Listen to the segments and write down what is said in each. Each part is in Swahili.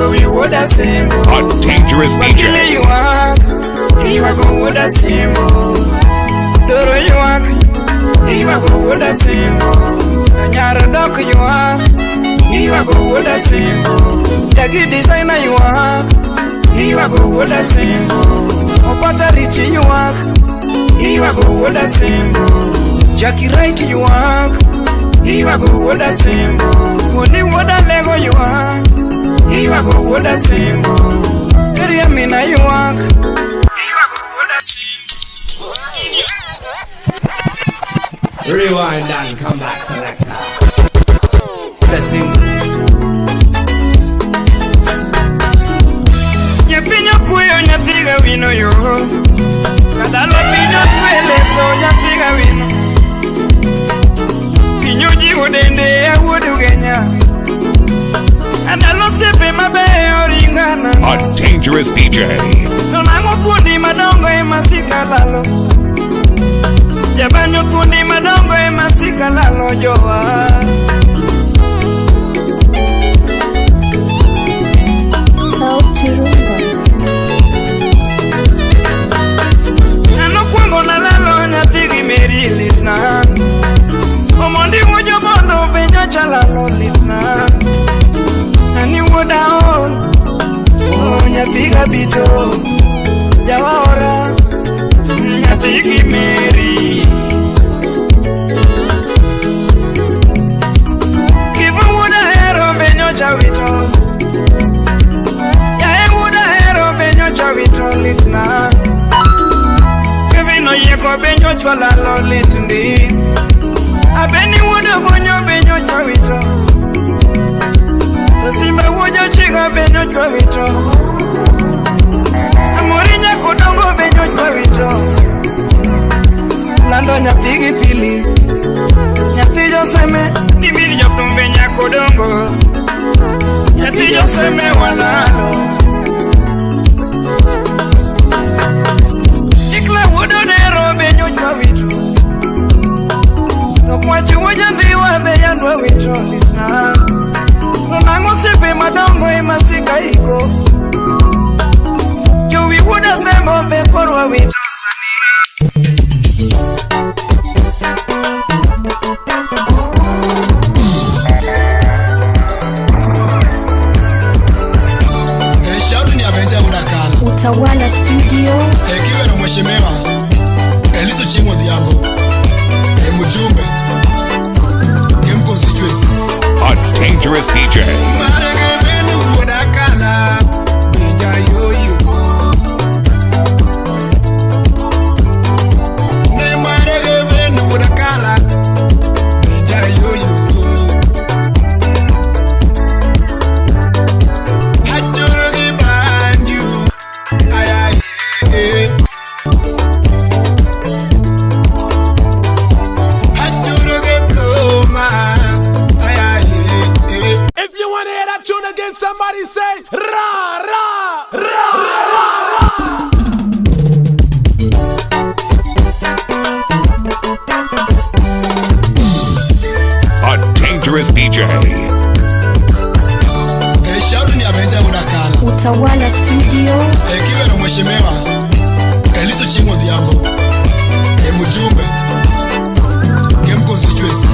Joey would a symbol. A dangerous DJ. You are go with a symbol. Doro you are go with a symbol. Nyara dok you are go with a symbol. Dagi designer you are go with a symbol. Opata Richie you are go with a symbol. Jackie Wright you are go with a symbol. Only what a Lego you are go with a symbol. Area Mina you are go with a symbol. Rewind and come back, selector. The symbol. Nyapinyo kuyo nyafiga wino yo. Kadalo pinyo kwele so nyafiga wino. Pinyo jiwo dende ya wudu genya. Andalo sepe mabe oringana. A dangerous DJ. Nonango kundi madongo emasika lalo. Jabanyo kundi madongo emasika lalo joa. Sauti Rumba. Nano kwango na lalo nyatigi meri litna. Omondi mojo bondo benyo chalalo litna. Nani woda on. Oh nyatiga bito. Jawaora. Nyatigi meri. Kifu woda hero benyo chawito. Litna Kevino yeko benyo chwala lo litndi Abeni wudo bonyo benyo chwawito Simba wujo chiga benyo chwawito Amori nyako dongo benyo chwawito Lando nyapigi fili Nyati joseme Dibiri jotumbe nyako dongo Nyati joseme walalo Nokwachi wajandhiwa beyandwa wito litna Nonango sepe madongo emasika iko Jowi wuda sembo bekorwa wito sani Shaudu ni abenja udakala Utawala Studio. Kiwe na mheshimiwa Eliso Chingo Diambo Mujumbe Game constituency. A dangerous DJ. Somebody say ra ra ra ra ra. A dangerous DJ. Shaudu ni abenja udakala Utawala Studio. Kiwe na mheshimiwa Eliso Chingo Diambo Mujumbe Game constituency.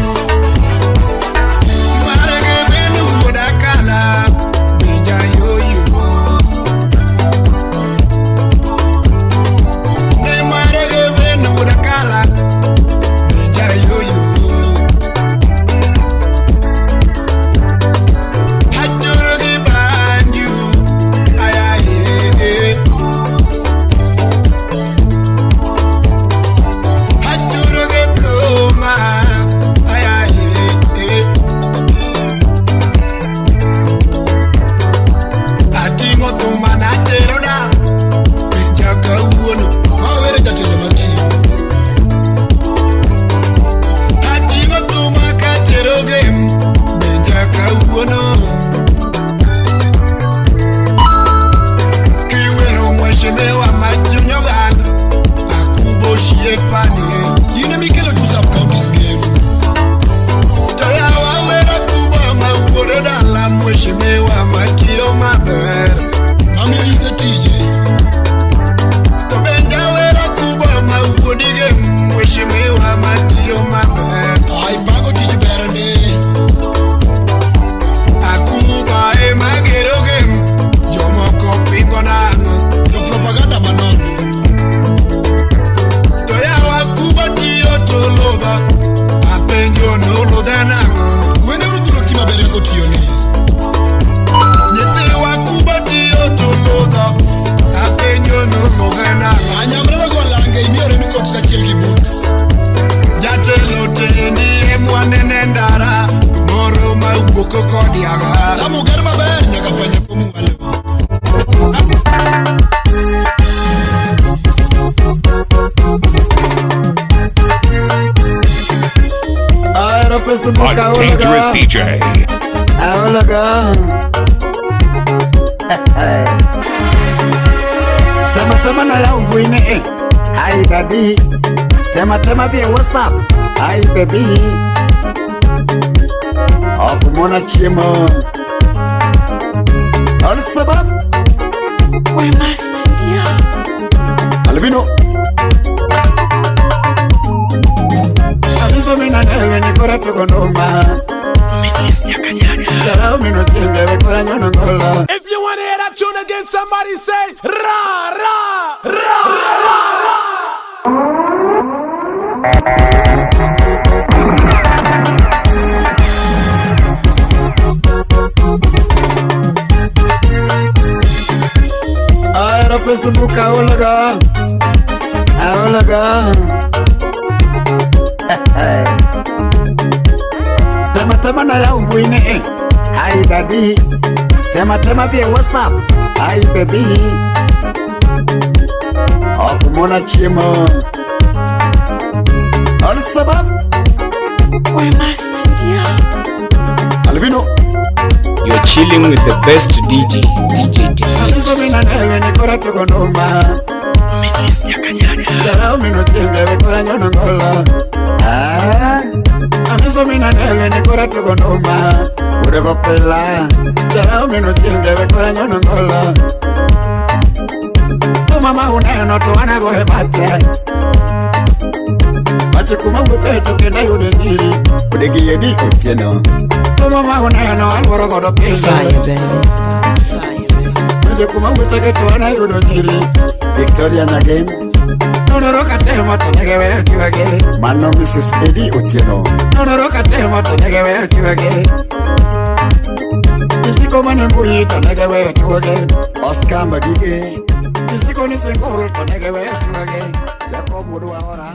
diaga la mujer maber nyaka panya como wale A dangerous DJ. Tema na ya ugwine Hi baby Tema via WhatsApp Hi baby Okumona chimo All sabab We must Alvino Amizo mina nele nikora tukonoma Minisi ya kanyanya Jarao mino chinga wekora nyono ngola. If you want to hear that tune again, somebody say ra ra ra ra ra. Aero Facebook aolaga Tema na ya ugwine Hi baby Tema via WhatsApp Hi baby Okumona chimo All sabab We must Alvino You're chilling with the best DJ Amizo mina nele nikora tukonoma Minisi ya kanyanya Jarao mino chinga wekora nyono ngola. Amizo mina nele nikora tukonoma Urego pela Jarao mino chinga wekora nyono ngola. To mama uneno to anago hebache Bache kuma wute tukenda yude njiri Udegi yedi utieno To mama uneno alworo godo pila Bache kuma wute ketu wana yude njiri Victoria Nyagem Nonoroka tema tonegewe chuage Mano Mrs. Eddie Otieno Nonoroka tema tonegewe chuage Isiko mane mbuhi tonegewe chuage Oscar Mbagige Isiko nisengol tonegewe chuage Jacob Mudwa ora